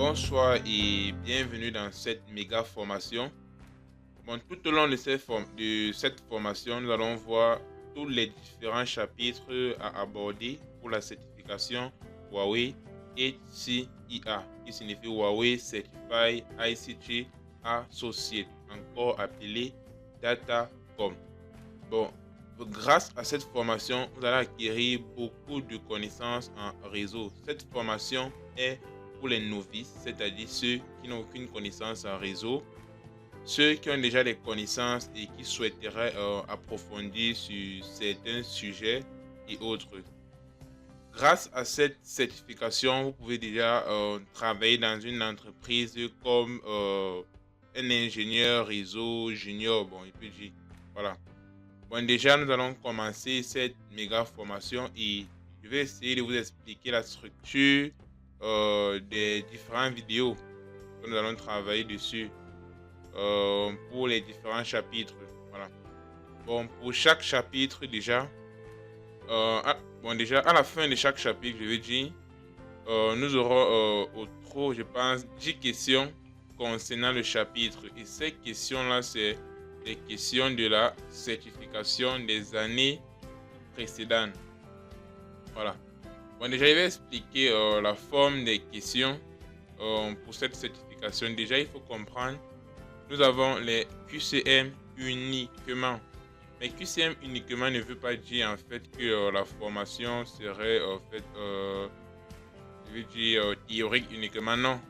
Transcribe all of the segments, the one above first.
Bonsoir et bienvenue dans cette méga formation. Tout au long de cette formation, nous allons voir tous les différents chapitres à aborder pour la certification Huawei HCIA, qui signifie Huawei Certified ICT Associate, encore appelé Datacom. Grâce à cette formation, vous allez acquérir beaucoup de connaissances en réseau. Cette formation est pour les novices, c'est-à-dire ceux qui n'ont aucune connaissance en réseau, ceux qui ont déjà des connaissances et qui souhaiteraient approfondir sur certains sujets et autres. Grâce à cette certification, vous pouvez déjà travailler dans une entreprise comme un ingénieur réseau junior. Il peut dire, voilà. Déjà, nous allons commencer cette méga formation et je vais essayer de vous expliquer la structure des différentes vidéos que nous allons travailler dessus pour les différents chapitres. Voilà. Pour chaque chapitre, déjà, à la fin de chaque chapitre, je vais dire, nous aurons je pense, 10 questions concernant le chapitre. Et ces questions-là, c'est les questions de la certification des années précédentes. Voilà. Déjà, je vais expliquer la forme des questions pour cette certification. Déjà, il faut comprendre, nous avons les QCM uniquement. Mais QCM uniquement ne veut pas dire en fait que la formation serait théorique uniquement. Non.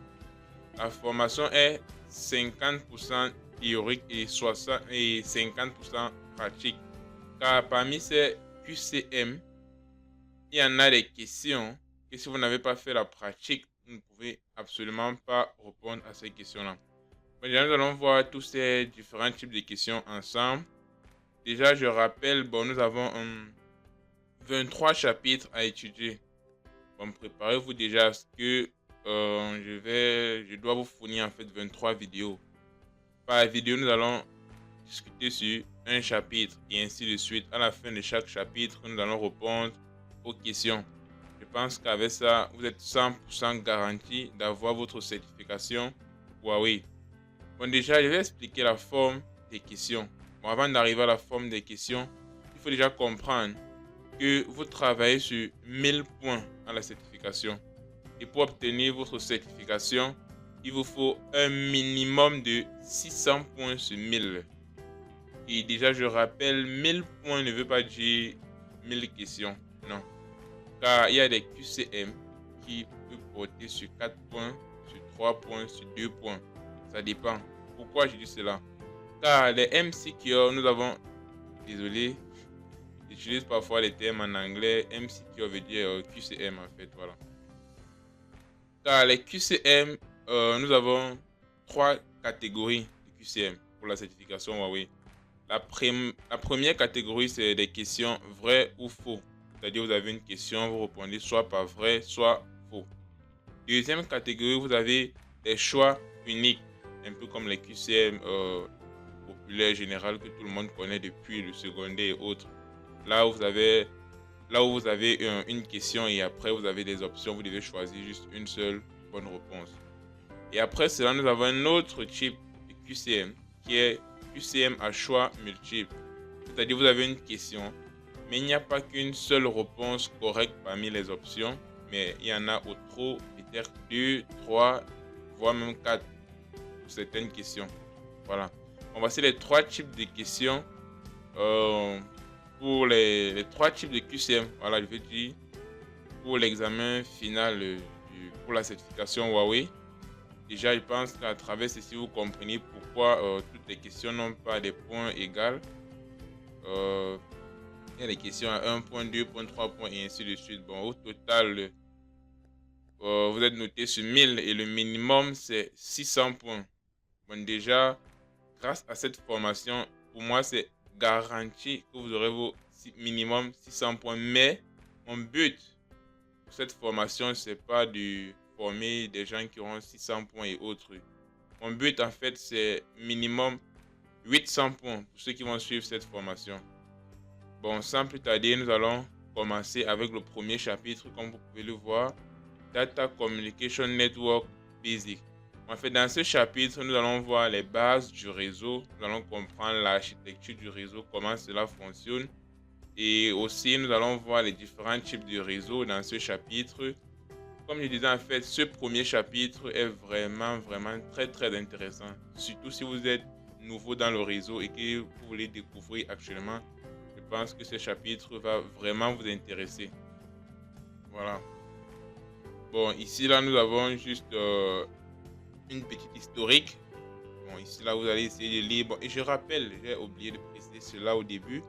La formation est 50% théorique et 50% pratique. Car parmi ces QCM, il y en a des questions que si vous n'avez pas fait la pratique, vous ne pouvez absolument pas répondre à ces questions-là. Déjà, nous allons voir tous ces différents types de questions ensemble. Déjà, je rappelle, nous avons 23 chapitres à étudier. Préparez-vous déjà à ce que je dois vous fournir en fait 23 vidéos. Par vidéo, nous allons discuter sur un chapitre et ainsi de suite. À la fin de chaque chapitre, nous allons répondre aux questions. Je pense qu'avec ça, vous êtes 100% garanti d'avoir votre certification Huawei. Déjà, je vais expliquer la forme des questions. Avant d'arriver à la forme des questions, il faut déjà comprendre que vous travaillez sur 1000 points à la certification. Et pour obtenir votre certification, il vous faut un minimum de 600 points sur 1000. Et déjà, je rappelle, 1000 points ne veut pas dire 1000 questions. Non. Car il y a des QCM qui peuvent porter sur 4 points, sur 3 points, sur 2 points. Ça dépend. Pourquoi je dis cela? Car les MCQ, nous avons... Désolé, j'utilise parfois les termes en anglais. MCQ veut dire QCM en fait, voilà. Car les QCM, nous avons 3 catégories de QCM pour la certification Huawei. La première catégorie, c'est des questions vraies ou faux. C'est-à-dire, vous avez une question, vous répondez soit par vrai, soit faux. Deuxième catégorie, vous avez des choix uniques, un peu comme les QCM populaires générales que tout le monde connaît depuis le secondaire et autres. Là où vous avez une question et après vous avez des options, vous devez choisir juste une seule bonne réponse. Et après cela, nous avons un autre type de QCM qui est QCM à choix multiple. C'est-à-dire vous avez une question, mais il n'y a pas qu'une seule réponse correcte parmi les options, mais il y en a au trop, peut-être 2, 3, voire même 4 pour certaines questions. Voilà. Voici les 3 types de questions pour les 3 types de QCM. Voilà, je veux dire pour l'examen final pour la certification Huawei. Déjà, je pense qu'à travers ceci, vous comprenez pourquoi toutes les questions n'ont pas des points égaux. Il y a des questions à 1 point, 2 points, 3 points et ainsi de suite. Au total, vous êtes noté sur 1000 et le minimum, c'est 600 points. Déjà, grâce à cette formation, pour moi, c'est garanti que vous aurez vos minimum 600 points. Mais mon but pour cette formation, c'est pas de former des gens qui auront 600 points et autres. Mon but, en fait, c'est minimum 800 points pour ceux qui vont suivre cette formation. Sans plus tarder, nous allons commencer avec le premier chapitre, comme vous pouvez le voir. Data Communication Network Basic. En fait, dans ce chapitre, nous allons voir les bases du réseau, nous allons comprendre l'architecture du réseau, comment cela fonctionne, et aussi nous allons voir les différents types de réseaux dans ce chapitre. Comme je disais, en fait, ce premier chapitre est vraiment très intéressant, surtout si vous êtes nouveau dans le réseau et que vous voulez découvrir actuellement. Je pense que ce chapitre va vraiment vous intéresser. Voilà. Bon, ici là nous avons juste une petite historique. Bon, ici là vous allez essayer de lire. Bon, et je rappelle, j'ai oublié de préciser cela au début.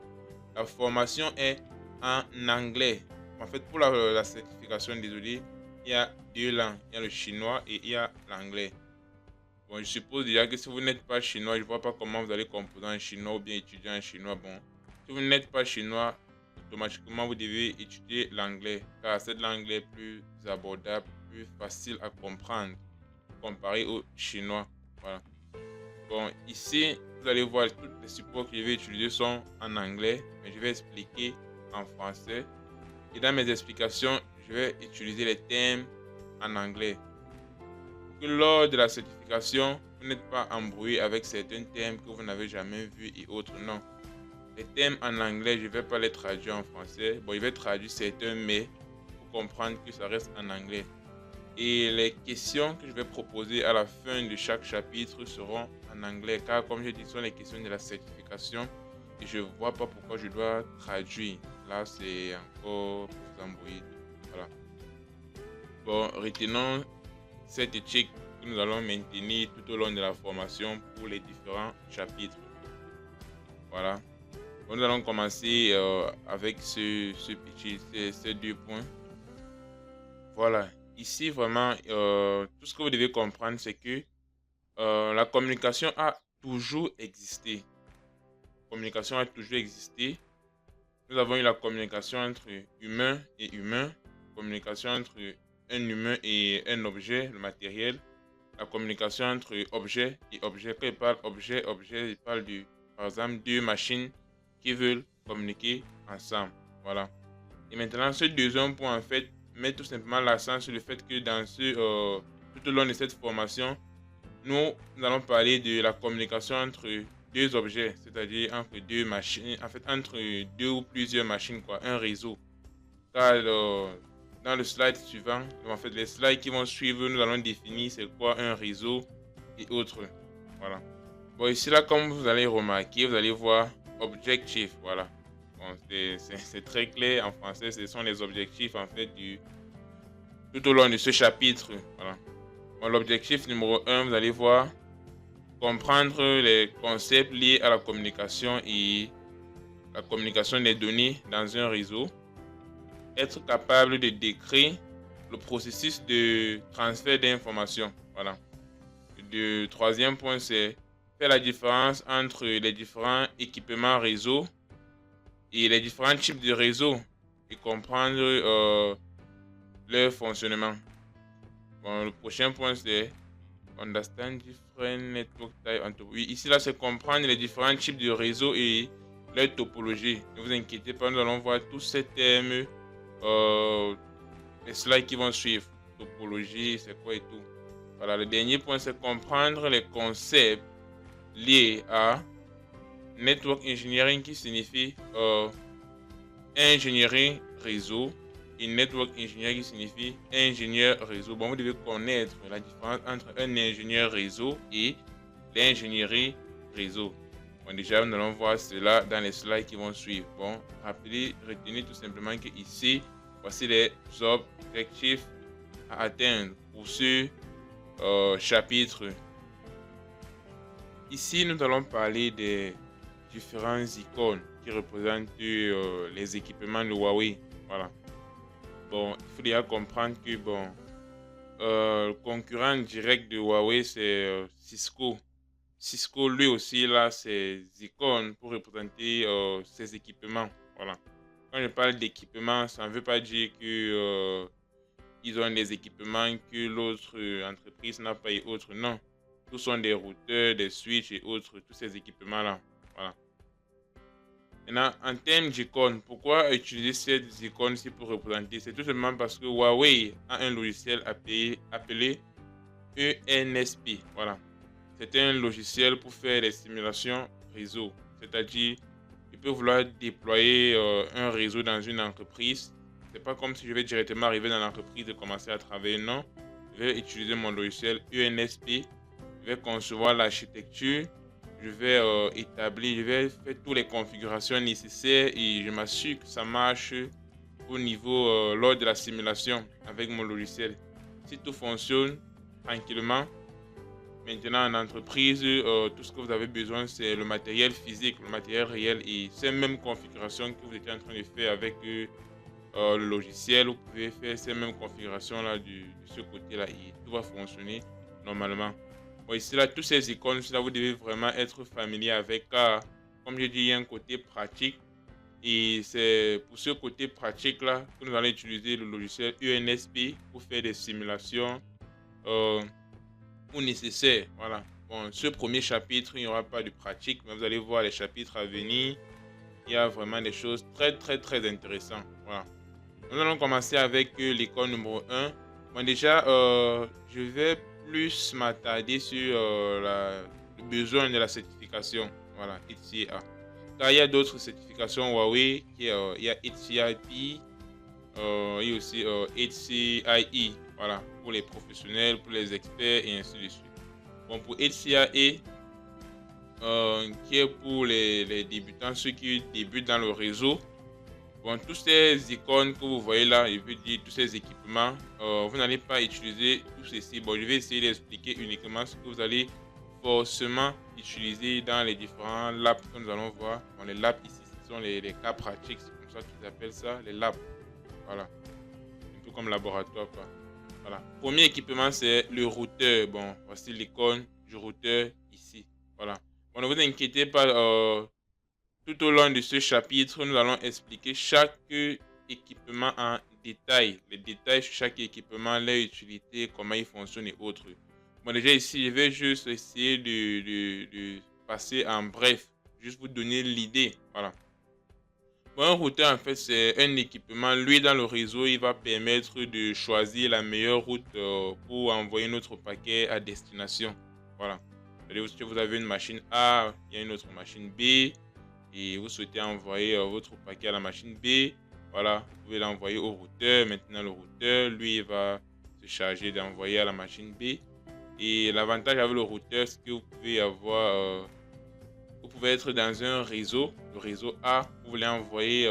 La formation est en anglais. En fait, pour la certification, désolé, il y a deux langues. Il y a le chinois et il y a l'anglais. Bon, je suppose déjà que si vous n'êtes pas chinois, je ne vois pas comment vous allez composer en chinois ou bien étudier en chinois. Bon, si vous n'êtes pas chinois, automatiquement vous devez étudier l'anglais, car cette langue est plus abordable, plus facile à comprendre comparé au chinois. Voilà. Bon, ici, vous allez voir tous les supports que je vais utiliser sont en anglais, mais je vais expliquer en français. Et dans mes explications, je vais utiliser les thèmes en anglais. Que lors de la certification, vous n'êtes pas embrouillé avec certains thèmes que vous n'avez jamais vus et autres, non. Les thèmes en anglais, je ne vais pas les traduire en français. Bon, je vais traduire certains, mais pour comprendre que ça reste en anglais. Et les questions que je vais proposer à la fin de chaque chapitre seront en anglais, car comme je dis, ce sont les questions de la certification et je ne vois pas pourquoi je dois traduire. Là, c'est encore pour vous embrouiller. Voilà. Bon, retenons cette éthique que nous allons maintenir tout au long de la formation pour les différents chapitres. Voilà. Bon, nous allons commencer avec ces deux points. Voilà. Ici, vraiment, tout ce que vous devez comprendre, c'est que la communication a toujours existé. La communication a toujours existé. Nous avons eu la communication entre humain et humain, communication entre un humain et un objet, le matériel, la communication entre objet et objet. Quand il parle objet, il parle de, par exemple, deux machines qui veulent communiquer ensemble. Voilà. Et maintenant, ce deuxième point, en fait, met tout simplement l'accent sur le fait que dans tout au long de cette formation, nous allons parler de la communication entre deux objets, c'est-à-dire entre deux machines, en fait entre deux ou plusieurs machines, quoi, un réseau. Car dans le slide suivant, en fait les slides qui vont suivre, nous allons définir c'est quoi un réseau et autres. Voilà. Bon, ici là, comme vous allez remarquer, vous allez voir objectif, voilà. Bon, c'est très clair en français, ce sont les objectifs en fait tout au long de ce chapitre. Voilà. Bon, l'objectif numéro 1, vous allez voir, comprendre les concepts liés à la communication et la communication des données dans un réseau. Être capable de décrire le processus de transfert d'informations. Voilà. Le troisième point, c'est faire la différence entre les différents équipements réseau et les différents types de réseaux et comprendre leur fonctionnement. Bon, le prochain point, c'est understand different network type. Oui, ici là, c'est comprendre les différents types de réseaux et leur topologie. Ne vous inquiétez pas, nous allons voir tous ces thèmes, les slides qui vont suivre. Topologie, c'est quoi et tout. Voilà, le dernier point, c'est comprendre les concepts liés à network engineering qui signifie ingénierie réseau. Et network engineer qui signifie ingénieur réseau. Bon, vous devez connaître la différence entre un ingénieur réseau et l'ingénierie réseau. Bon, déjà, nous allons voir cela dans les slides qui vont suivre. Bon, retenez tout simplement que ici, voici les objectifs à atteindre pour ce chapitre. Ici, nous allons parler des différents icônes qui représentent les équipements de Huawei. Voilà. Bon, il faut déjà comprendre que bon, le concurrent direct de Huawei, c'est Cisco. Cisco, lui aussi, là, ses icônes pour représenter ses équipements. Voilà. Quand je parle d'équipements, ça ne veut pas dire que ils ont des équipements que l'autre entreprise n'a pas et autres. Non. Tous sont des routeurs, des switches et autres, tous ces équipements-là. Voilà. Maintenant, en termes d'icônes, pourquoi utiliser cette icône-ci pour représenter? C'est tout simplement parce que Huawei a un logiciel appelé ENSP. Voilà. C'est un logiciel pour faire des simulations réseau. C'est-à-dire, je peux vouloir déployer un réseau dans une entreprise. C'est pas comme si je vais directement arriver dans l'entreprise et commencer à travailler. Non. Je vais utiliser mon logiciel ENSP. Je vais concevoir l'architecture. Je vais établir, je vais faire toutes les configurations nécessaires et je m'assure que ça marche au niveau lors de la simulation avec mon logiciel. Si tout fonctionne tranquillement, maintenant en entreprise, tout ce que vous avez besoin, c'est le matériel physique, le matériel réel et ces mêmes configurations que vous étiez en train de faire avec le logiciel. Vous pouvez faire ces mêmes configurations là de ce côté-là et tout va fonctionner normalement. Bon, ici là, toutes ces icônes, là, vous devez vraiment être familier avec car, comme je dis, il y a un côté pratique. Et c'est pour ce côté pratique là que nous allons utiliser le logiciel UNSP pour faire des simulations où nécessaire. Voilà. Bon, ce premier chapitre, il n'y aura pas de pratique, mais vous allez voir les chapitres à venir. Il y a vraiment des choses très intéressantes. Voilà. Nous allons commencer avec l'école numéro 1. Bon, déjà, je vais plus m'attarder sur le besoin de la certification. Voilà, HCA. Car il y a d'autres certifications Huawei, il y a HCIP, et aussi HCIE, voilà, pour les professionnels, pour les experts et ainsi de suite. Bon, pour HCIE, qui est pour les débutants, ceux qui débutent dans le réseau. Bon, tous ces icônes que vous voyez là, je veux dire tous ces équipements, vous n'allez pas utiliser tout ceci. Bon, je vais essayer d'expliquer uniquement ce que vous allez forcément utiliser dans les différents labs que nous allons voir. Bon, les labs ici, ce sont les cas pratiques, c'est comme ça qu'ils appellent ça, les labs. Voilà, un peu comme laboratoire quoi. Voilà. Premier équipement, c'est le routeur. Bon, voici l'icône du routeur ici. Voilà. Bon, ne vous inquiétez pas, tout au long de ce chapitre, nous allons expliquer chaque équipement en détail. Les détails sur chaque équipement, les utilités, comment il fonctionne et autres. Bon, déjà ici, je vais juste essayer de passer en bref. Juste vous donner l'idée. Voilà. Bon, un routeur, en fait, c'est un équipement. Lui, dans le réseau, il va permettre de choisir la meilleure route pour envoyer notre paquet à destination. Voilà. C'est-à-dire que vous avez une machine A, il y a une autre machine B, et vous souhaitez envoyer votre paquet à la machine B. Voilà, vous pouvez l'envoyer au routeur. Maintenant, le routeur, lui, il va se charger d'envoyer à la machine B. Et l'avantage avec le routeur, c'est que vous pouvez avoir... vous pouvez être dans un réseau, le réseau A, vous voulez envoyer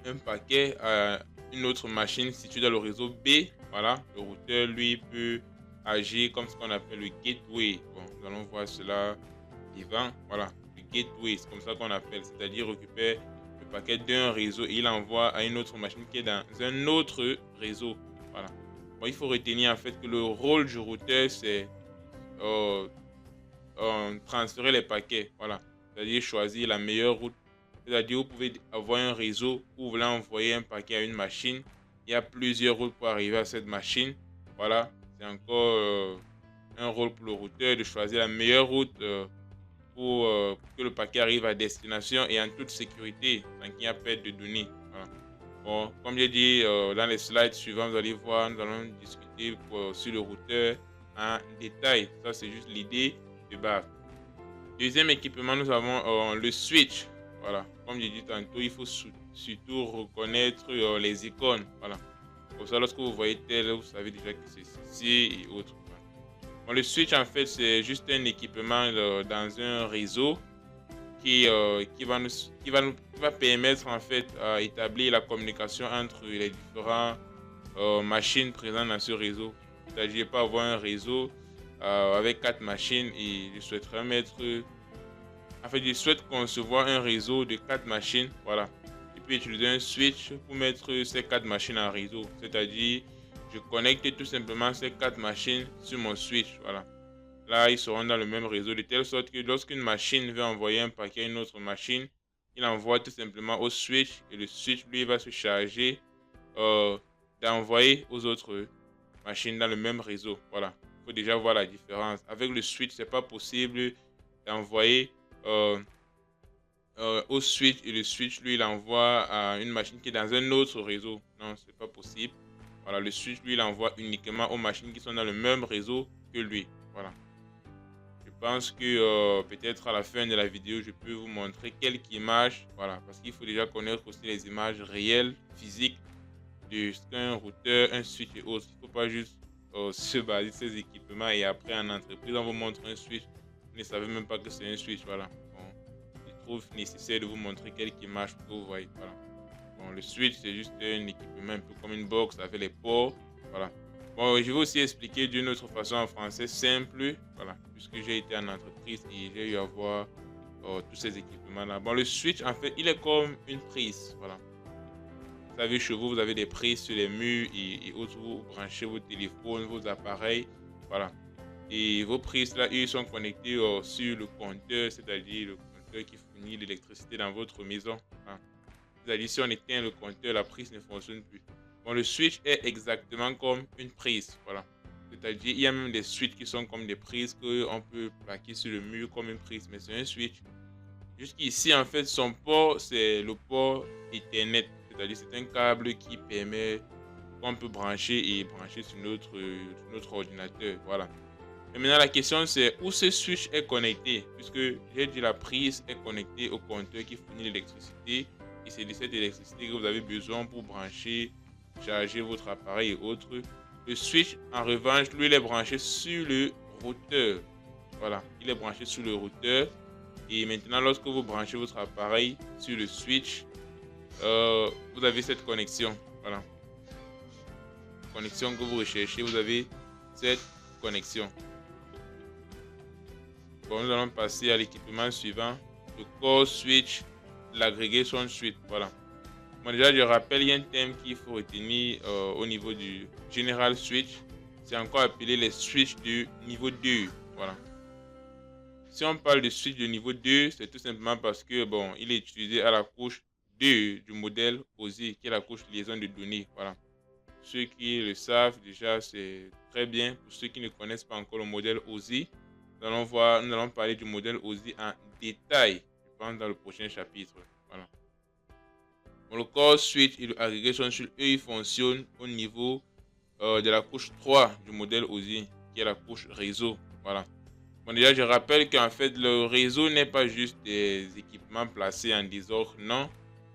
un paquet à une autre machine située dans le réseau B. Voilà, le routeur lui peut agir comme ce qu'on appelle le gateway. Bon, nous allons voir cela devant. Voilà, le gateway, c'est comme ça qu'on appelle, c'est-à-dire récupère le paquet d'un réseau et il envoie à une autre machine qui est dans un autre réseau. Voilà. Bon, il faut retenir en fait que le rôle du routeur c'est transférer les paquets, voilà, c'est-à-dire choisir la meilleure route. C'est-à-dire vous pouvez avoir un réseau où vous voulez envoyer un paquet à une machine, il y a plusieurs routes pour arriver à cette machine. Voilà, c'est encore un rôle pour le routeur de choisir la meilleure route pour que le paquet arrive à destination et en toute sécurité sans qu'il y ait perte de données. Voilà. Bon, comme j'ai dit dans les slides suivants, vous allez voir, nous allons discuter sur le routeur en détail. Ça, c'est juste l'idée de base. Deuxième équipement, nous avons le switch. Voilà, comme j'ai dit tantôt, il faut surtout reconnaître les icônes. Voilà, pour ça, lorsque vous voyez tel, vous savez déjà que c'est ceci et autres. Bon, le switch, en fait, c'est juste un équipement dans un réseau qui va permettre en fait à établir la communication entre les différentes machines présentes dans ce réseau. C'est-à-dire pas avoir un réseau avec 4 machines et je souhaiterais mettre en fait je souhaite concevoir un réseau de 4 machines, voilà, et puis utiliser un switch pour mettre ces 4 machines en réseau, c'est-à-dire je connecte tout simplement ces 4 machines sur mon switch. Voilà, là ils seront dans le même réseau de telle sorte que lorsqu'une machine veut envoyer un paquet à une autre machine, il envoie tout simplement au switch et le switch lui va se charger d'envoyer aux autres machines dans le même réseau. Voilà, il faut déjà voir la différence. Avec le switch, c'est pas possible d'envoyer au switch et le switch lui il envoie à une machine qui est dans un autre réseau. Non, c'est pas possible. Voilà. Voilà, le switch, lui, il envoie uniquement aux machines qui sont dans le même réseau que lui. Voilà. Je pense que peut-être à la fin de la vidéo, je peux vous montrer quelques images. Voilà, parce qu'il faut déjà connaître aussi les images réelles, physiques, de ce qu'un routeur, un switch et autres. Il ne faut pas juste se baser sur ces équipements et après en entreprise, on vous montre un switch. Vous ne savez même pas que c'est un switch. Voilà. Bon, je trouve nécessaire de vous montrer quelques images pour que vous voyez. Voilà. Bon, le switch, c'est juste un équipement un peu comme une box avec les ports. Voilà. Bon, je vais aussi expliquer d'une autre façon en français simple. Voilà. Puisque j'ai été en entreprise et j'ai eu à voir tous ces équipements-là. Bon, le switch, en fait, il est comme une prise. Voilà. Vous savez, chez vous, vous avez des prises sur les murs et autres. Vous branchez vos téléphones, vos appareils. Voilà. Et vos prises là, ils sont connectés sur le compteur, c'est-à-dire le compteur qui fournit l'électricité dans votre maison. Hein. C'est-à-dire si on éteint le compteur, la prise ne fonctionne plus. Bon, le switch est exactement comme une prise. Voilà. C'est-à-dire il y a même des switches qui sont comme des prises qu'on peut plaquer sur le mur comme une prise, mais c'est un switch. Jusqu'ici, en fait, son port, c'est le port Ethernet. C'est-à-dire c'est un câble qui permet qu'on peut brancher sur notre ordinateur. Voilà. Et maintenant, la question, c'est où ce switch est connecté. Puisque j'ai dit la prise est connectée au compteur qui fournit l'électricité. Et c'est de cette électricité que vous avez besoin pour brancher, charger votre appareil et autres. Le switch, en revanche, lui, il est branché sur le routeur. Voilà, il est branché sur le routeur. Et maintenant, lorsque vous branchez votre appareil sur le switch, vous avez cette connexion. Voilà. Connexion que vous recherchez, vous avez cette connexion. Bon, nous allons passer à l'équipement suivant. Le core switch, l'aggregation switch. Voilà. Bon, déjà, je rappelle, il y a un thème qu'il faut retenir au niveau du general switch. C'est encore appelé les switches de niveau 2. Voilà. Si on parle de switch de niveau 2, c'est tout simplement parce que bon, il est utilisé à la couche 2 du modèle OSI, qui est la couche liaison de données. Voilà. Ceux qui le savent déjà, c'est très bien. Pour ceux qui ne connaissent pas encore le modèle OSI, nous allons parler du modèle OSI en détail, je pense, dans le prochain chapitre. Voilà. Bon, le core switch et l'aggregation switch, eux, ils fonctionnent au niveau de la couche 3 du modèle OSI, qui est la couche réseau. Voilà. Bon, déjà, je rappelle qu'en fait, le réseau n'est pas juste des équipements placés en désordre, non.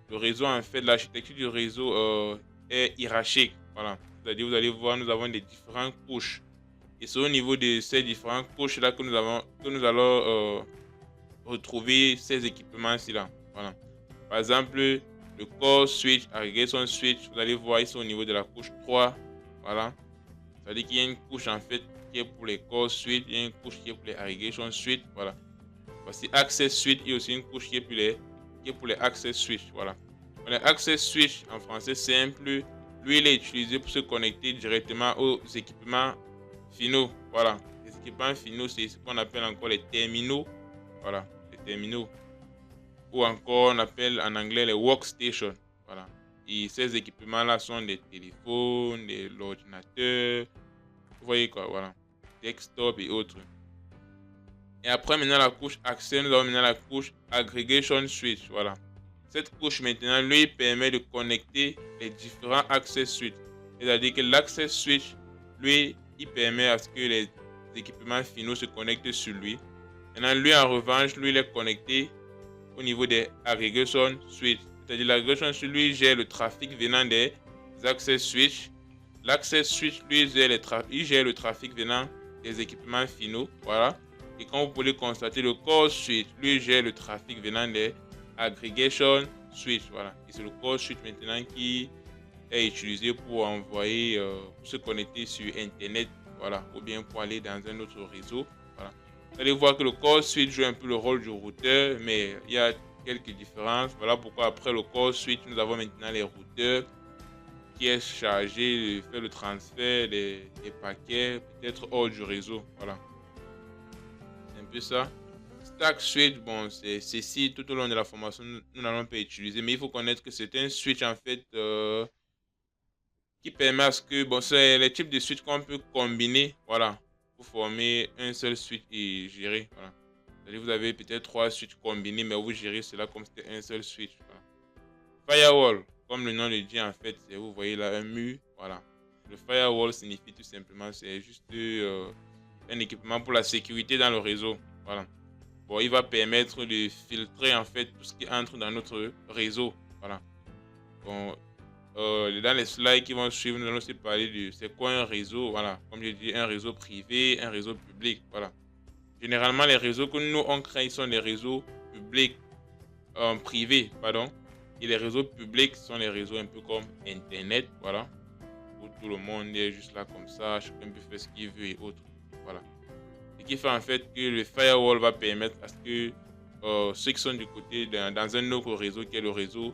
Le réseau, en fait, l'architecture du réseau est hiérarchique. Voilà. C'est-à-dire, vous allez voir, nous avons des différentes couches. Et c'est au niveau de ces différentes couches-là que nous allons retrouver ces équipements-ci là. Voilà. Par exemple, le core switch, aggregation switch, vous allez voir, ils sont au niveau de la couche 3. Voilà. C'est-à-dire qu'il y a une couche, en fait, qui est pour les core switch, il y a une couche qui est pour les aggregation switch. Voilà. Voici access switch, il y a aussi une couche qui est pour les access switch. Voilà. Les access switch en français simple, lui il est utilisé pour se connecter directement aux équipements finaux. Voilà. Les équipements finaux, c'est ce qu'on appelle encore les terminaux. Voilà. Les terminaux. Ou encore on appelle en anglais les workstations. Voilà. Et ces équipements-là sont des téléphones, des ordinateurs. Vous voyez quoi, voilà. Desktop et autres. Et après, maintenant, la couche accès, nous avons maintenant la couche aggregation switch. Voilà. Cette couche, maintenant, lui, permet de connecter les différents access switch. C'est-à-dire que l'access switch, lui, il permet à ce que les équipements finaux se connectent sur lui. Maintenant, lui, en revanche, lui, il est connecté au niveau des aggregation switch. C'est-à-dire l'aggregation switch, lui, gère le trafic venant des access switch. L'access switch, lui, il gère le trafic venant des équipements finaux. Voilà. Et comme vous pouvez constater, le core switch, lui, gère le trafic venant des aggregation switch. Voilà. Et c'est le core switch maintenant qui est utilisé pour envoyer, pour se connecter sur Internet. Voilà. Ou bien pour aller dans un autre réseau. Voilà. Vous allez voir que le core switch joue un peu le rôle du routeur, mais il y a quelques différences. Voilà pourquoi après le core switch, nous avons maintenant les routeurs qui est chargé de faire le transfert des paquets, peut-être hors du réseau. Voilà. C'est un peu ça. Stack switch, bon, c'est ceci tout au long de la formation, nous n'allons pas utiliser, mais il faut connaître que c'est un switch en fait qui permet à ce que, bon, c'est les types de switch qu'on peut combiner, voilà, pour former un seul switch et gérer. Voilà. C'est-à-dire vous avez peut-être 3 switches combinés, mais vous gérez cela comme c'était un seul switch. Voilà. Firewall. Comme le nom le dit, en fait, vous voyez là un mur, voilà. Le firewall signifie tout simplement, c'est juste un équipement pour la sécurité dans le réseau. Voilà. Bon, il va permettre de filtrer en fait tout ce qui entre dans notre réseau. Voilà. Bon, dans les slides qui vont suivre, nous allons aussi parler de c'est quoi un réseau. Voilà. Comme je dis, un réseau privé, un réseau public. Voilà. Généralement, les réseaux que nous on crée sont des réseaux publics, privés, pardon. Et les réseaux publics sont les réseaux un peu comme Internet. Voilà. Où tout le monde est juste là comme ça, chacun peut faire ce qu'il veut et autres. Voilà. Ce qui fait en fait que le firewall va permettre à ce que ceux qui sont du côté dans un autre réseau qui est le réseau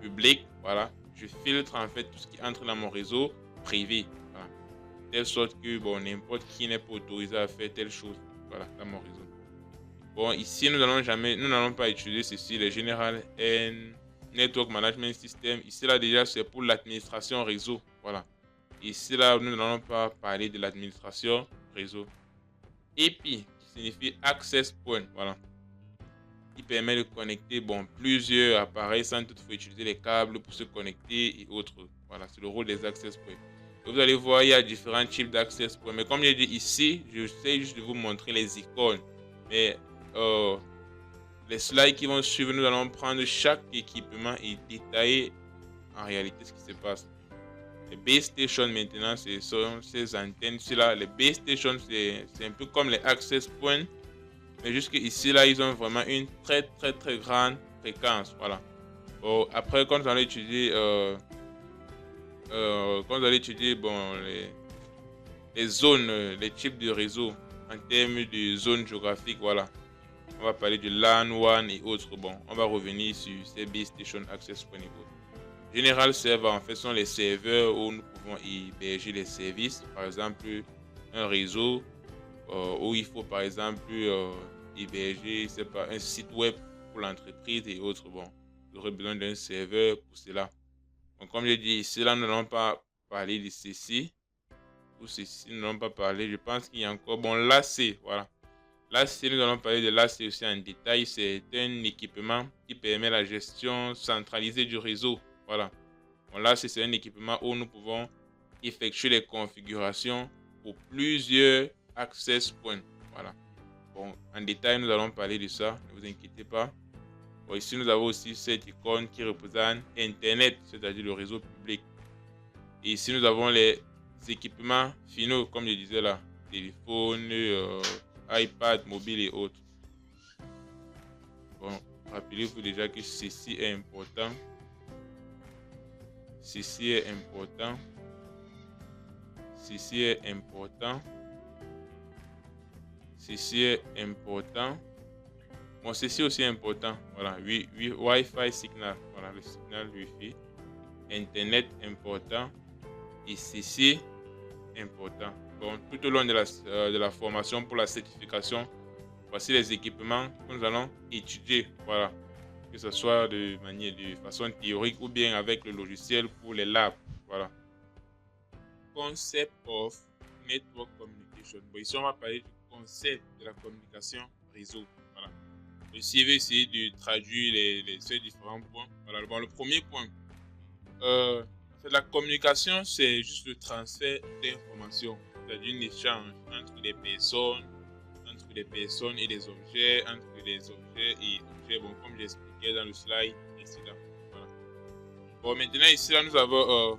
public, voilà, je filtre en fait tout ce qui entre dans mon réseau privé, voilà, de telle sorte que bon, n'importe qui n'est pas autorisé à faire telle chose, voilà, dans mon réseau. Bon, ici nous n'allons pas utiliser ceci, le General Network Management System. Ici là déjà c'est pour l'administration réseau, voilà. Ici là nous n'allons pas parler de l'administration réseau. IP qui signifie Access Point, voilà. Il permet de connecter plusieurs appareils sans toutefois utiliser les câbles pour se connecter et autres. Voilà, c'est le rôle des access points. Et vous allez voir, il y a différents types d'access points. Mais comme je dit ici, j'essaie juste de vous montrer les icônes. Mais les slides qui vont suivre, nous allons prendre chaque équipement et détailler en réalité ce qui se passe. Les base stations maintenant, ce sont ces antennes-là. Les base stations, c'est un peu comme les access points. Mais jusqu'ici, là, ils ont vraiment une très grande fréquence. Voilà. Bon, après, quand vous allez étudier, les zones, les types de réseaux en termes de zones géographiques, voilà. On va parler de LAN, WAN et autres. Bon, on va revenir sur ces base station access point et autres. General server, en fait, sont les serveurs où nous pouvons héberger les services. Par exemple, un réseau où il faut, par exemple, héberger un site web pour l'entreprise et autres. Bon, vous aurez besoin d'un serveur pour cela. Donc, comme je dis ici, là, nous n'allons pas parler de ceci. Ou ceci, nous n'allons pas parler. Je pense qu'il y a encore. Bon, l'AC, voilà. L'AC, nous allons parler de l'AC aussi en détail. C'est un équipement qui permet la gestion centralisée du réseau. Voilà. Bon, l'AC, c'est un équipement où nous pouvons effectuer les configurations pour plusieurs access points. Voilà. Bon, en détail, nous allons parler de ça, ne vous inquiétez pas. Bon, ici, nous avons aussi cette icône qui représente Internet, c'est-à-dire le réseau public. Et ici, nous avons les équipements finaux, comme je disais là, téléphone, iPad, mobile et autres. Bon, rappelez-vous déjà que ceci est important. Ceci est important. Ceci est important. Ceci est important. Bon, ceci aussi est important. Voilà, Wi-Fi signal. Voilà, le signal Wi-Fi. Internet important. Et ceci important. Bon, tout au long de la formation pour la certification, voici les équipements que nous allons étudier. Voilà, que ce soit de façon théorique ou bien avec le logiciel pour les labs. Voilà. Concept of network communication. Bon, ici on va parler du concept de la communication réseau. Voilà. Ici, je vais essayer de traduire ces différents points. Voilà. Bon, le premier point, la communication, c'est juste le transfert d'informations, c'est-à-dire un échange entre les personnes et les objets, entre les objets et objets. Bon, comme j'expliquais dans le slide précédent. Voilà. Bon, maintenant ici, là, nous avons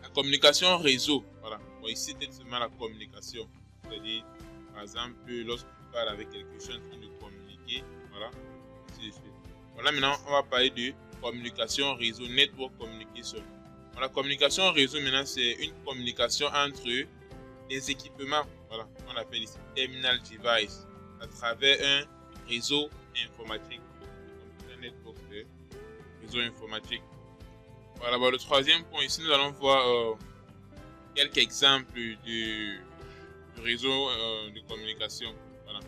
la communication réseau. Voilà. Bon, ici, c'est seulement la communication. C'est-à-dire, par exemple, lorsque tu parles avec quelqu'un, tu es en train de communiquer. Voilà. Voilà, maintenant, on va parler de communication réseau, network communication. Bon, la communication réseau, maintenant, c'est une communication entre les équipements. Voilà. On appelle ici terminal device à travers un réseau informatique. Un network de réseau informatique. Voilà, bon, le troisième point ici, nous allons voir quelques exemples du réseau de communication. Voilà.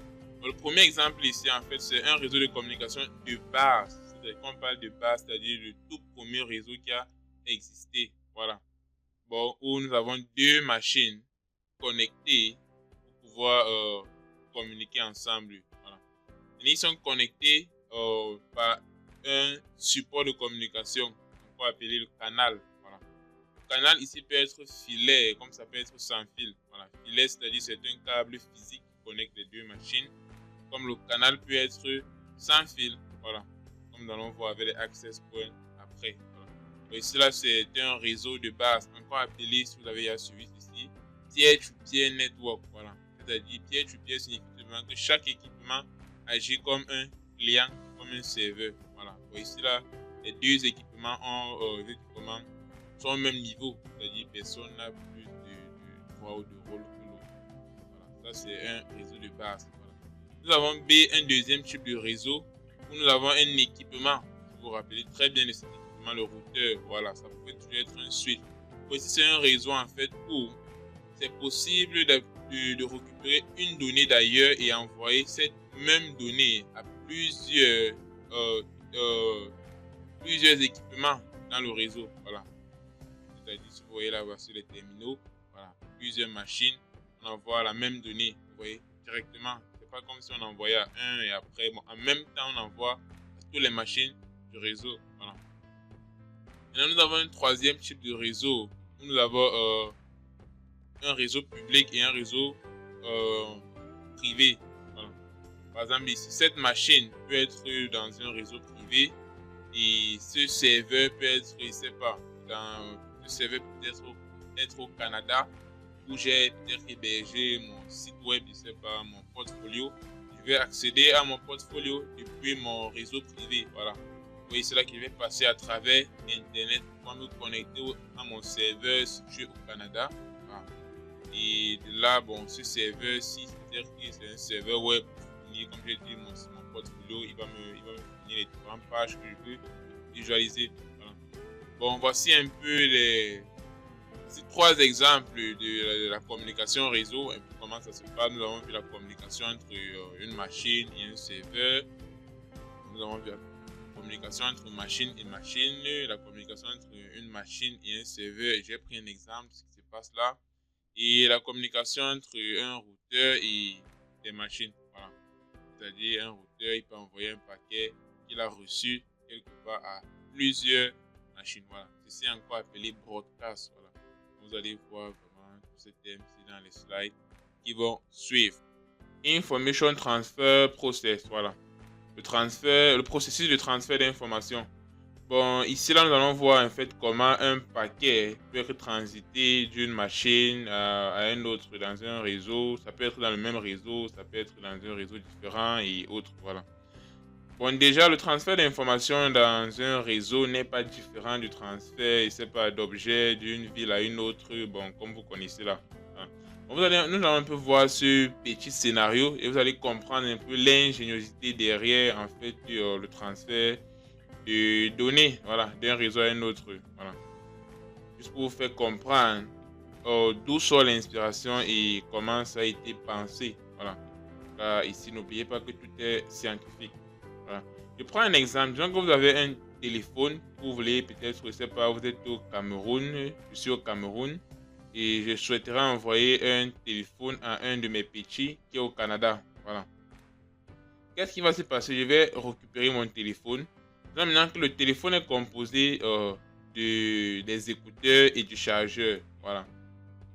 Bon, le premier exemple ici, en fait, c'est un réseau de communication de base. Quand on parle de base, c'est-à-dire le tout premier réseau qui a existé. Voilà. Bon, où nous avons deux machines connectées pour pouvoir communiquer ensemble. Voilà. Et ils sont connectés par un support de communication. On peut appeler le canal. Voilà. Le canal ici peut être filet, comme ça peut être sans fil. Voilà, filet, c'est-à-dire c'est un câble physique qui connecte les deux machines. Comme le canal peut être sans fil, voilà, comme nous allons voir avec les access points après. Voilà. Donc ici là, c'est un réseau de base, encore appelé, si vous avez déjà suivi ici, peer-to-peer network. Voilà, c'est-à-dire peer-to-peer signifie que chaque équipement agit comme un client, comme un serveur. Voilà. Donc ici là, les deux équipements sont au même niveau, c'est-à-dire personne n'a plus de droit ou de rôle que l'autre. Voilà, ça c'est un réseau de base. Voilà. Nous avons B, un deuxième type de réseau où nous avons un équipement. Si vous vous rappelez très bien de cet équipement, le routeur, voilà, ça peut toujours être un switch. Ici c'est un réseau en fait où c'est possible de récupérer une donnée d'ailleurs et envoyer cette même donnée à plusieurs équipements dans le réseau. Voilà. C'est-à-dire, si vous voyez là, voici les terminaux. Voilà. Plusieurs machines. On envoie la même donnée. Vous voyez, directement. C'est pas comme si on envoyait à un et après. Bon, en même temps, on envoie à toutes les machines du réseau. Voilà. Maintenant, nous avons un troisième type de réseau où nous avons un réseau public et un réseau privé. Voilà. Par exemple, ici, cette machine peut être dans un réseau privé et ce serveur peut être, je sais pas, le serveur peut être au Canada où j'ai peut-être hébergé mon site web, je sais pas, mon portfolio. Je vais accéder à mon portfolio depuis mon réseau privé. Voilà. Vous voyez, c'est là qu'il va passer à travers Internet pour me connecter à mon serveur situé au Canada. Voilà. Et de là, bon, ce serveur-ci, c'est-à-dire que c'est un serveur web, comme j'ai dit, mon portfolio, il va me finir les différentes pages que je veux visualiser. Voilà. Bon, voici un peu ces trois exemples de la communication réseau, un peu comment ça se passe. Nous avons vu la communication entre une machine et un serveur. Nous avons vu la communication entre machine et machine, la communication entre une machine et un serveur. J'ai pris un exemple de ce qui se passe là. Et la communication entre un routeur et des machines. Voilà. C'est-à-dire un routeur, il peut envoyer un paquet qu'il a reçu quelque part à plusieurs machines. Voilà. Ceci est encore appelé broadcast. Voilà. Vous allez voir vraiment tous ces termes-ci dans les slides qui vont suivre. Information Transfer Process. Voilà. Le processus de transfert d'informations. Bon, ici là nous allons voir en fait comment un paquet peut être transité d'une machine à un autre dans un réseau. Ça peut être dans le même réseau, ça peut être dans un réseau différent et autres. Voilà. Bon, déjà le transfert d'informations dans un réseau n'est pas différent du transfert, c'est pas d'objets d'une ville à une autre. Bon, comme vous connaissez là. Hein. Bon, nous allons un peu voir ce petit scénario et vous allez comprendre un peu l'ingéniosité derrière en fait le transfert de données, voilà, d'un réseau à un autre. Voilà. Juste pour vous faire comprendre d'où sort l'inspiration et comment ça a été pensé. Voilà. Là, ici, n'oubliez pas que tout est scientifique. Voilà. Je prends un exemple. Disons que vous avez un téléphone, vous voulez peut-être, je sais pas, vous êtes au Cameroun, je suis au Cameroun et je souhaiterais envoyer un téléphone à un de mes petits qui est au Canada. Voilà. Qu'est-ce qui va se passer? Je vais récupérer mon téléphone. Maintenant que le téléphone est composé des écouteurs et du chargeur, voilà.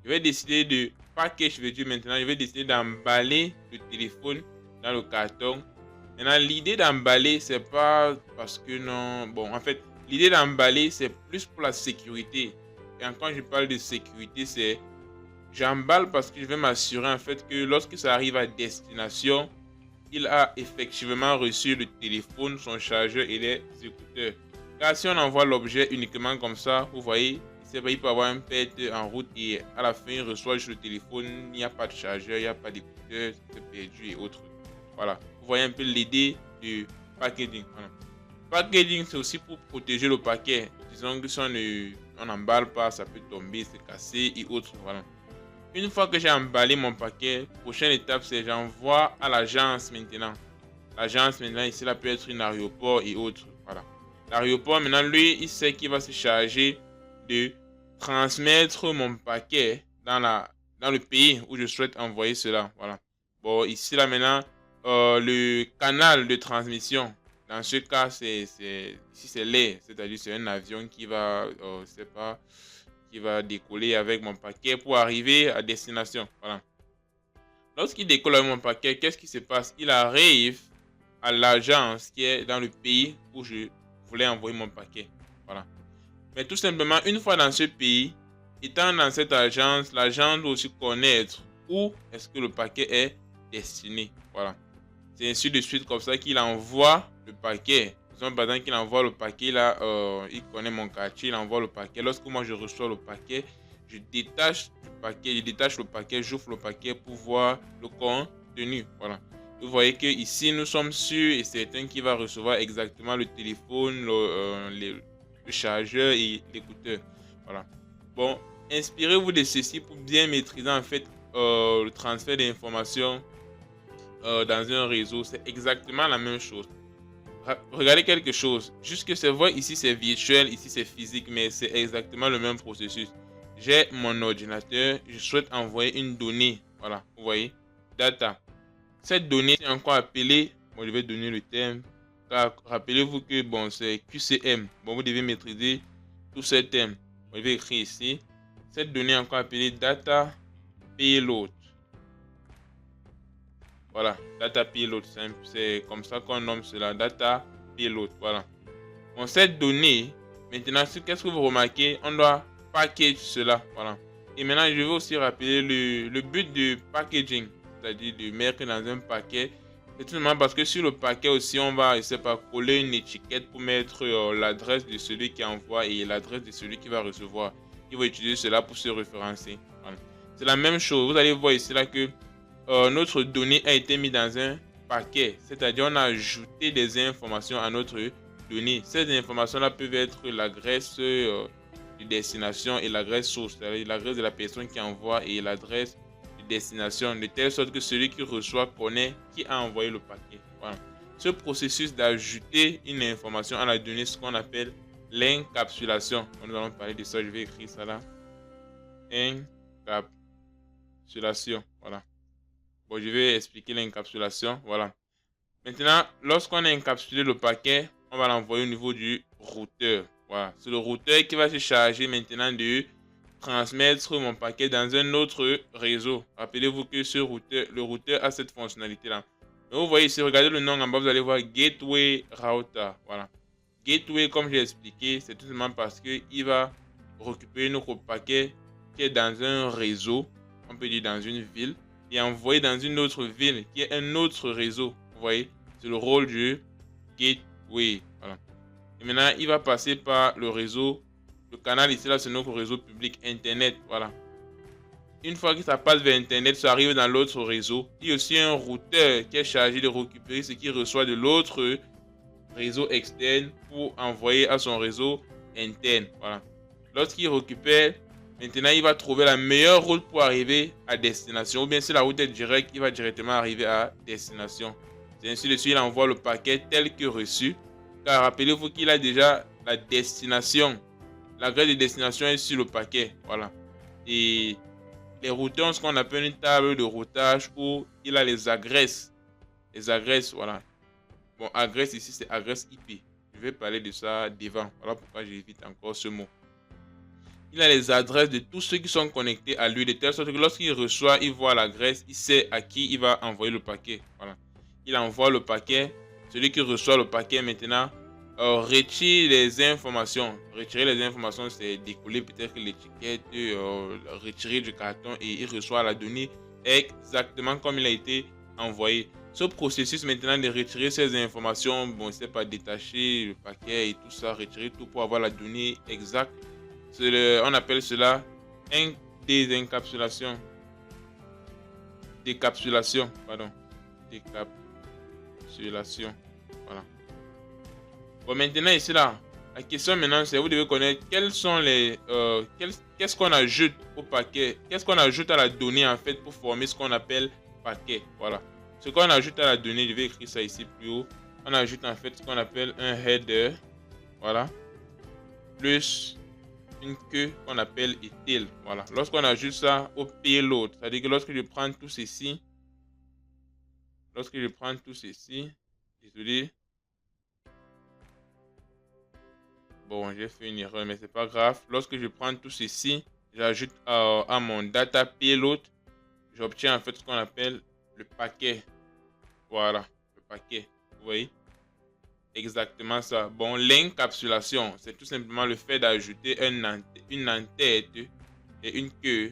Je vais décider de package, maintenant, je vais décider d'emballer le téléphone dans le carton. Maintenant, l'idée d'emballer, c'est pas parce que non, bon, en fait, l'idée d'emballer, c'est plus pour la sécurité. Et quand je parle de sécurité, c'est j'emballe parce que je vais m'assurer en fait que lorsque ça arrive à destination, il a effectivement reçu le téléphone, son chargeur et les écouteurs. Car si on envoie l'objet uniquement comme ça, vous voyez, il peut avoir un perte en route et à la fin il reçoit juste le téléphone, il n'y a pas de chargeur, il n'y a pas d'écouteurs, c'est perdu et autres. Voilà, vous voyez un peu l'idée du packaging. Voilà. Packaging, c'est aussi pour protéger le paquet. Disons que si on n'emballe pas, ça peut tomber, se casser et autres. Voilà. Une fois que j'ai emballé mon paquet, prochaine étape, c'est j'envoie à l'agence maintenant. L'agence maintenant, ici, là peut être un aéroport et autres. Voilà. L'aéroport, maintenant, lui, il sait qu'il va se charger de transmettre mon paquet dans le pays où je souhaite envoyer cela. Voilà. Bon, ici, là, maintenant, le canal de transmission. Dans ce cas, ici, c'est l'air. C'est-à-dire, c'est un avion qui va, je sais pas, qui va décoller avec mon paquet pour arriver à destination. Voilà. Lorsqu'il décolle avec mon paquet, qu'est-ce qui se passe? Il arrive à l'agence qui est dans le pays où je voulais envoyer mon paquet. Voilà. Mais tout simplement, une fois dans ce pays, étant dans cette agence, l'agent doit aussi connaître où est-ce que le paquet est destiné. Voilà. C'est ainsi de suite comme ça qu'il envoie le paquet. Disons par exemple qu'il envoie le paquet là, il connaît mon quartier, il envoie le paquet. Lorsque moi je reçois le paquet, je détache le paquet, j'ouvre le paquet pour voir le contenu. Voilà. Vous voyez que ici nous sommes sûrs et certains qui va recevoir exactement le téléphone, le chargeur et l'écouteur. Voilà. Bon, inspirez-vous de ceci pour bien maîtriser en fait le transfert d'informations dans un réseau. C'est exactement la même chose. Regardez quelque chose. Juste que c'est vrai, ici c'est virtuel, ici c'est physique, mais c'est exactement le même processus. J'ai mon ordinateur, je souhaite envoyer une donnée. Voilà, vous voyez, data. Cette donnée est encore appelée, bon, je vais donner le terme. Rappelez-vous que bon, c'est QCM. Bon, vous devez maîtriser tous ces termes. Je vais écrire ici. Cette donnée est encore appelée data payload. Voilà, data payload, c'est comme ça qu'on nomme cela, data payload. Voilà. Bon, cette donnée, maintenant, qu'est-ce que vous remarquez? On doit package cela. Voilà. Et maintenant, je vais aussi rappeler le but du packaging, c'est-à-dire de mettre dans un paquet. C'est tout simplement parce que sur le paquet aussi, on va essayer de coller une étiquette pour mettre l'adresse de celui qui envoie et l'adresse de celui qui va recevoir. Il va utiliser cela pour se référencer. Voilà. C'est la même chose. Vous allez voir ici là que notre donnée a été mise dans un paquet, c'est-à-dire on a ajouté des informations à notre donnée. Ces informations-là peuvent être l'adresse de destination et l'adresse source, c'est-à-dire l'adresse de la personne qui envoie et l'adresse de destination, de telle sorte que celui qui reçoit connaît qui a envoyé le paquet. Voilà. Ce processus d'ajouter une information à la donnée, ce qu'on appelle l'encapsulation. Nous allons parler de ça, je vais écrire ça là. Encapsulation, voilà. Bon, je vais expliquer l'encapsulation. Voilà. Maintenant, lorsqu'on a encapsulé le paquet, on va l'envoyer au niveau du routeur. Voilà. C'est le routeur qui va se charger maintenant de transmettre mon paquet dans un autre réseau. Rappelez-vous que le routeur a cette fonctionnalité-là. Vous voyez ici, regardez le nom en bas, vous allez voir Gateway Router. Voilà. Gateway, comme j'ai expliqué, c'est tout simplement parce qu'il va récupérer notre paquet qui est dans un réseau, on peut dire dans une ville, et envoyé dans une autre ville qui est un autre réseau. Vous voyez, c'est le rôle du gateway. Voilà. Et maintenant, il va passer par le réseau. Le canal ici, là, c'est notre réseau public Internet. Voilà. Une fois que ça passe vers Internet, ça arrive dans l'autre réseau. Il y a aussi un routeur qui est chargé de récupérer ce qu'il reçoit de l'autre réseau externe pour envoyer à son réseau interne. Voilà. Lorsqu'il récupère, maintenant, il va trouver la meilleure route pour arriver à destination. Ou bien si la route est directe, il va directement arriver à destination. C'est ainsi de suite, il envoie le paquet tel que reçu. Car rappelez-vous qu'il a déjà la destination. L'adresse de destination est sur le paquet. Voilà. Et les routeurs ont ce qu'on appelle une table de routage où il a les adresses. Les adresses, voilà. Bon, adresse ici, c'est adresse IP. Je vais parler de ça devant. Voilà pourquoi j'évite encore ce mot. Il a les adresses de tous ceux qui sont connectés à lui, de telle sorte que lorsqu'il reçoit, il voit l'adresse, il sait à qui il va envoyer le paquet. Voilà. Il envoie le paquet. Celui qui reçoit le paquet maintenant retire les informations. Retirer les informations, c'est décoller peut-être l'étiquette, retirer du carton et il reçoit la donnée exactement comme il a été envoyé. Ce processus maintenant de retirer ces informations, bon, c'est pas détacher le paquet et tout ça, retirer tout pour avoir la donnée exacte. On appelle cela décapsulation. Décapsulation, pardon. Décapsulation. Voilà. Bon, maintenant ici là, la question maintenant c'est vous devez connaître quels sont les qu'est-ce qu'on ajoute au paquet, qu'est-ce qu'on ajoute à la donnée en fait pour former ce qu'on appelle paquet. Voilà. Ce qu'on ajoute à la donnée, je vais écrire ça ici plus haut. On ajoute en fait ce qu'on appelle un header. Voilà. Plus une queue qu'on appelle etil. Voilà. Lorsqu'on ajoute ça au payload, c'est-à-dire que lorsque je prends tout ceci, désolé, Bon, j'ai fait une erreur, mais c'est pas grave. Lorsque je prends tout ceci, j'ajoute à mon data payload, j'obtiens en fait ce qu'on appelle le paquet. Voilà, le paquet. Vous voyez? Exactement ça. Bon, l'encapsulation, c'est tout simplement le fait d'ajouter une en-tête et une queue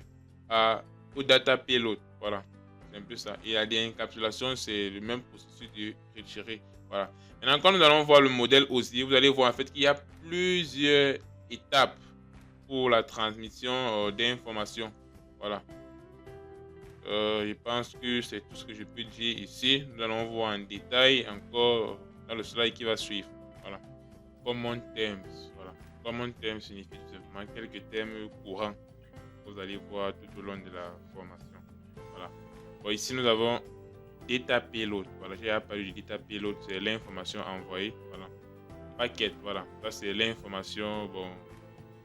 au data payload. Voilà, c'est un peu ça. Et la déencapsulation, c'est le même processus de retirer. Voilà. Maintenant, quand nous allons voir le modèle aussi, vous allez voir en fait qu'il y a plusieurs étapes pour la transmission d'informations. Voilà. Je pense que c'est tout ce que je peux dire ici. Nous allons voir en détail encore dans le slide qui va suivre. Voilà. Common terms. Voilà. Common terms signifie tout simplement quelques termes courants que vous allez voir tout au long de la formation. Voilà. Bon, ici nous avons data payload. Voilà, j'ai parlé du data payload, c'est l'information envoyée. Voilà. Packet, voilà. Ça c'est l'information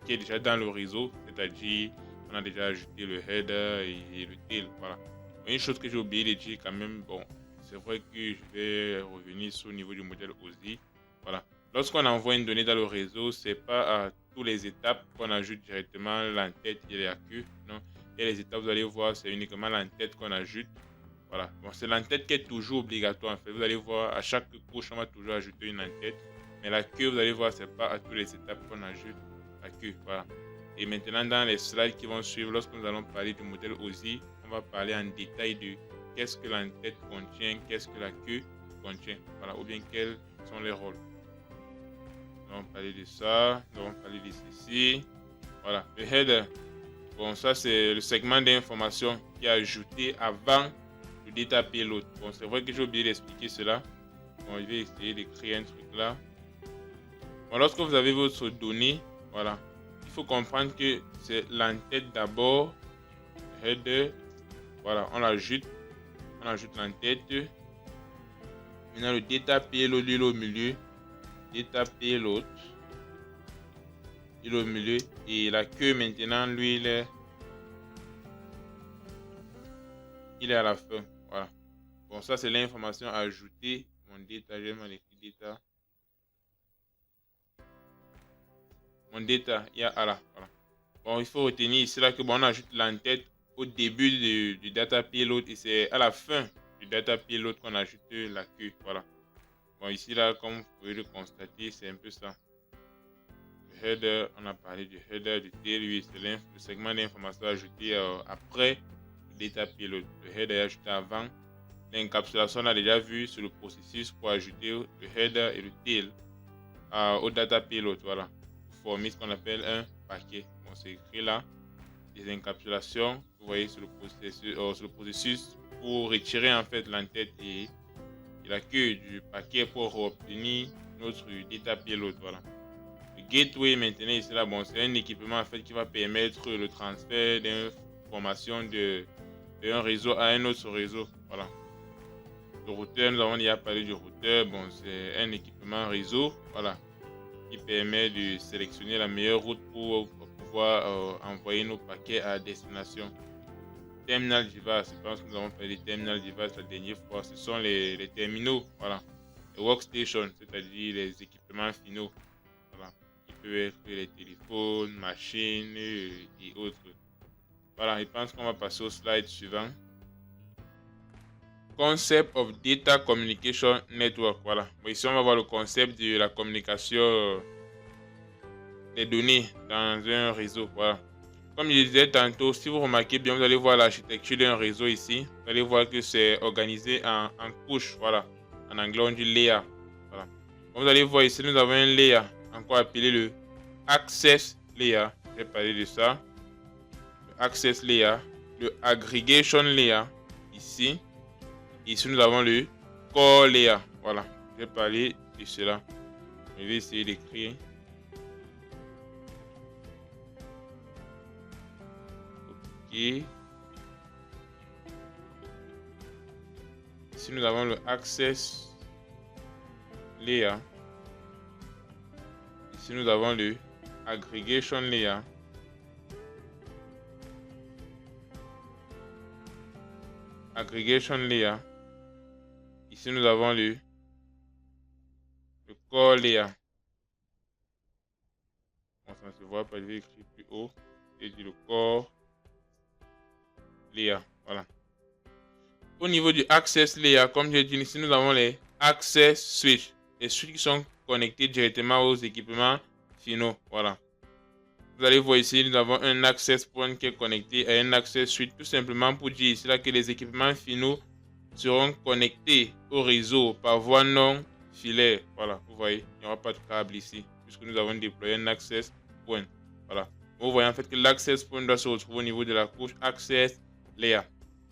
qui est déjà dans le réseau, c'est-à-dire on a déjà ajouté le header et le tail. Voilà. Une chose que j'ai oublié de dire quand même, bon, c'est vrai que je vais revenir sur le niveau du modèle OSI. Voilà. Lorsqu'on envoie une donnée dans le réseau, c'est pas à toutes les étapes qu'on ajoute directement l'entête et la queue. Non. Et les étapes, vous allez voir, c'est uniquement l'entête qu'on ajoute. Voilà. Bon, c'est l'entête qui est toujours obligatoire en fait. Vous allez voir, à chaque couche, on va toujours ajouter une entête. Mais la queue, vous allez voir, c'est pas à toutes les étapes qu'on ajoute la queue. Voilà. Et maintenant, dans les slides qui vont suivre, lorsque nous allons parler du modèle OSI, on va parler en détail de qu'est-ce que l'entête contient, qu'est-ce que la queue contient. Voilà. Ou bien quels sont les rôles. Nous allons parler de ça. Nous allons parler de ceci. Voilà. Le header. Bon, ça, c'est le segment d'information qui est ajouté avant le data payload. Bon, c'est vrai que j'ai oublié d'expliquer cela. Bon, je vais essayer d'écrire un truc là. Bon, lorsque vous avez votre donnée, voilà, il faut comprendre que c'est l'entête d'abord, header, voilà, on ajoute l'entête. Maintenant, le data payload, il est au milieu, data payload, il est au milieu, et la queue maintenant, lui, il est à la fin, voilà. Bon, ça, c'est l'information à ajouter. Mon data, j'ai mal écrit data. Mon data, il y a là, voilà. Bon, il faut retenir ici là que bon, on ajoute l'entête au début du data payload et c'est à la fin du data payload qu'on ajoute la queue, voilà. Bon, ici là, comme vous pouvez le constater, c'est un peu ça. Le header, on a parlé du header, du tail, lui, c'est le segment d'information ajouté après le data payload. Le header est ajouté avant. L'encapsulation, on a déjà vu sur le processus pour ajouter le header et le tail au data payload, voilà. Pour former ce qu'on appelle un paquet. Bon, c'est écrit là. Des encapsulations, vous voyez sur le processus pour retirer en fait l'entête et la queue du paquet pour obtenir notre data payload. Voilà. Le gateway maintenant ici là, bon, c'est un équipement en fait qui va permettre le transfert d'informations d'un réseau à un autre réseau. Voilà. Le routeur, nous avons déjà parlé du routeur. Bon, c'est un équipement réseau, voilà, qui permet de sélectionner la meilleure route pour pouvoir envoyer nos paquets à destination. Terminal device, je pense que nous avons parlé des terminal device la dernière fois. Ce sont les terminaux, voilà, les workstations, c'est-à-dire les équipements finaux, voilà, qui peuvent être les téléphones, machines et autres. Voilà, je pense qu'on va passer au slide suivant. Concept of Data Communication Network. Voilà. Bon, ici, on va voir le concept de la communication des données dans un réseau. Voilà. Comme je disais tantôt, si vous remarquez bien, vous allez voir l'architecture d'un réseau ici. Vous allez voir que c'est organisé en couches. Voilà. En anglais, on dit layer. Voilà. Comme vous allez voir ici, nous avons un layer, encore appelé le Access Layer. Je vais parler de ça. Le Access Layer. Le Aggregation Layer. Ici. Ici, nous avons le Core Layer. Voilà, je vais parler de cela. Je vais essayer d'écrire. Ok. Ici, nous avons le Access Layer. Ici, nous avons le Aggregation Layer. Aggregation Layer. Ici, nous avons le Core Layer. vois pas, je vais écrire plus haut. Et du le corps layer. Voilà. Au niveau du access layer, comme j'ai dit ici, nous avons les access switch. Les switches qui sont connectés directement aux équipements finaux. Voilà. Vous allez voir ici, nous avons un access point qui est connecté à un access switch. Tout simplement pour dire ici là que les équipements finaux seront connectés au réseau par voie non filaire. Voilà, vous voyez, il n'y aura pas de câble ici, puisque nous avons déployé un access point. Voilà. Vous voyez en fait que l'access point doit se retrouver au niveau de la couche access layer.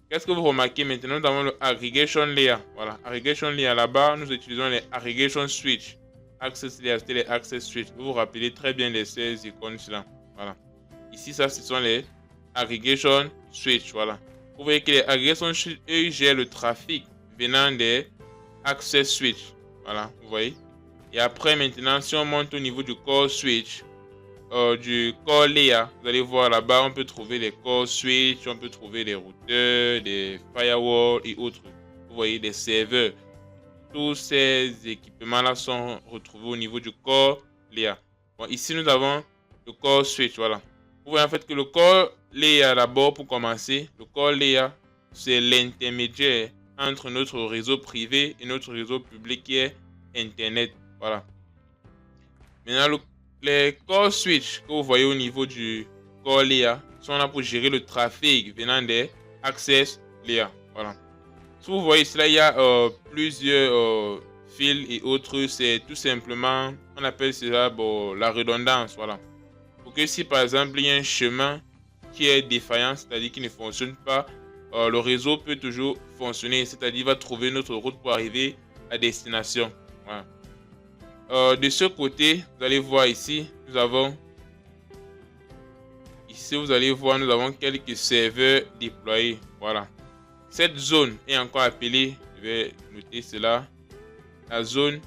Qu'est-ce que vous remarquez maintenant? Nous avons le aggregation layer. Voilà, aggregation layer là-bas, nous utilisons les aggregation switch. Access layer, c'était les access switch. Vous vous rappelez très bien les 16 icônes là. Voilà. Ici, ça, ce sont les aggregation switch. Voilà. Vous voyez que les aggregation switch, eux, gèrent le trafic venant des access switch. Voilà, vous voyez. Et après, maintenant, si on monte au niveau du core switch, du core layer, vous allez voir là-bas, on peut trouver les core switch, on peut trouver les routeurs, des firewalls et autres. Vous voyez, des serveurs. Tous ces équipements-là sont retrouvés au niveau du core layer. Bon, ici, nous avons le core switch. Voilà. Vous voyez en fait que le core layer, d'abord, pour commencer, le core layer, c'est l'intermédiaire entre notre réseau privé et notre réseau public qui est Internet. Voilà. Maintenant, les core switch que vous voyez au niveau du core layer sont là pour gérer le trafic venant des access layer. Voilà. Si vous voyez cela, il y a plusieurs fils et autres. C'est tout simplement, on appelle cela la redondance. Voilà. Pour que si par exemple il y a un chemin qui est défaillant, c'est-à-dire qui ne fonctionne pas, le réseau peut toujours fonctionner, c'est-à-dire il va trouver notre route pour arriver à destination. Voilà. De ce côté, vous allez voir ici, nous avons quelques serveurs déployés. Voilà. Cette zone est encore appelée, je vais noter cela, la zone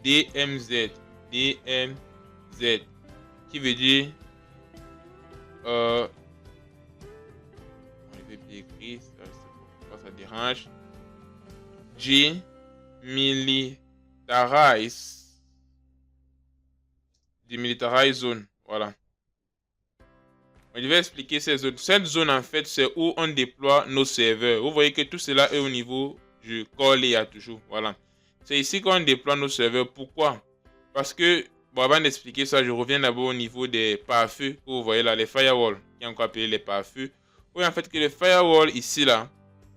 DMZ. DMZ. Qui veut dire je vais bien écrire, ça dérange. Demilitarized zone. Voilà. Je vais expliquer ces zones. Cette zone, en fait, c'est où on déploie nos serveurs. Vous voyez que tout cela est au niveau du core layer toujours. Voilà. C'est ici qu'on déploie nos serveurs. Pourquoi? Parce que, bon, avant d'expliquer ça, je reviens d'abord au niveau des pare-feux. Vous voyez là, les firewalls, qui est encore appelé les pare-feux. Oui, en fait, que les firewalls ici, là,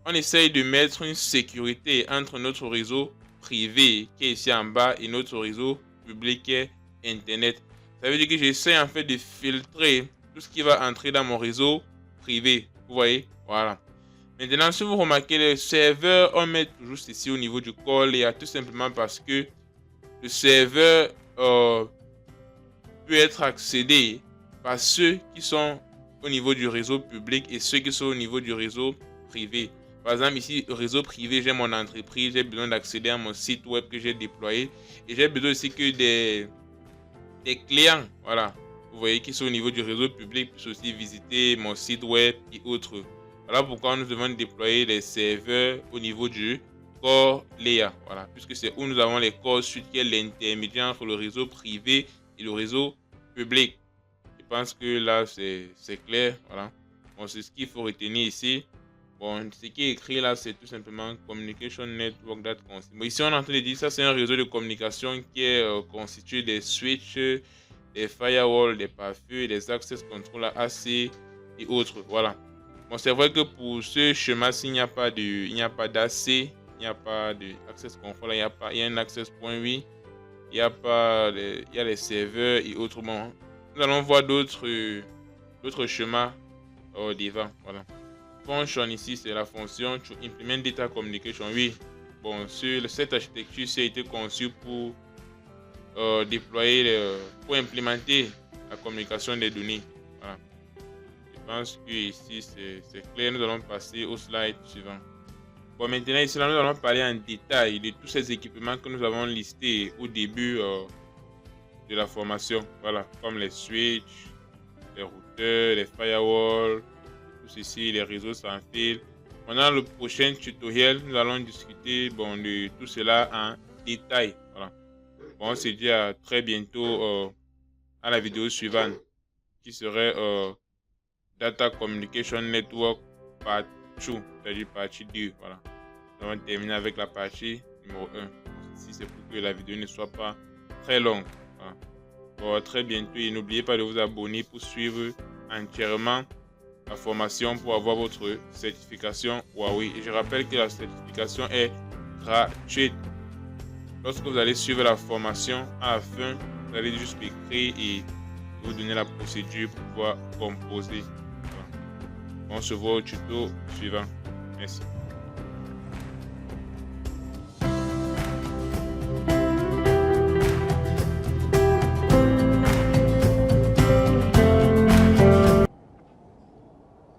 on essaye de mettre une sécurité entre notre réseau privé, qui est ici en bas, et notre réseau public, qui est Internet. Ça veut dire que j'essaie en fait de filtrer tout ce qui va entrer dans mon réseau privé. Vous voyez? Voilà. Maintenant, si vous remarquez, les serveurs, on met toujours ceci au niveau du core layer, tout simplement parce que le serveur peut être accédé par ceux qui sont au niveau du réseau public et ceux qui sont au niveau du réseau privé. Par exemple, ici, réseau privé, j'ai mon entreprise, j'ai besoin d'accéder à mon site web que j'ai déployé et j'ai besoin aussi que des clients, voilà, vous voyez, qui sont au niveau du réseau public puissent aussi visiter mon site web et autres. Voilà pourquoi nous devons déployer les serveurs au niveau du core layer, voilà, puisque c'est où nous avons les core switch qui est l'intermédiaire entre le réseau privé et le réseau public. Je pense que là c'est clair, voilà. Bon, c'est ce qu'il faut retenir ici. Bon, ce qui est écrit là, c'est tout simplement Communication Network that constitute. Bon, ici, on est en train de dire ça, c'est un réseau de communication qui est constitué des switches, des firewalls, des pare-feux, des access control AC et autres. Voilà. Bon, c'est vrai que pour ce schéma-ci, il n'y a pas d'AC, il n'y a pas de access control, il y a un access point, oui. Il y a les serveurs et autres. Bon, nous allons voir d'autres schémas devant. Voilà. Function ici, c'est la fonction to implement data communication. Oui, bon, cette architecture a été conçue pour pour implémenter la communication des données. Voilà. Je pense que ici c'est clair. Nous allons passer au slide suivant. Bon, maintenant ici là, nous allons parler en détail de tous ces équipements que nous avons listés au début de la formation. Voilà, comme les switches, les routeurs, les firewalls, tout ceci, les réseaux sans fil. Pendant le prochain tutoriel, nous allons discuter de tout cela en détail. Voilà. Bon, on se dit à très bientôt à la vidéo suivante qui serait Data Communication Network Part 2, c'est-à-dire partie 2. Voilà. Nous allons terminer avec la partie numéro 1. Ici, c'est pour que la vidéo ne soit pas très longue. Voilà. Bon, très bientôt, et n'oubliez pas de vous abonner pour suivre entièrement la formation pour avoir votre certification Huawei. Et je rappelle que la certification est gratuite. Lorsque vous allez suivre la formation, à la fin, vous allez juste écrire et vous donner la procédure pour pouvoir composer. Voilà. On se voit au tuto suivant. Merci.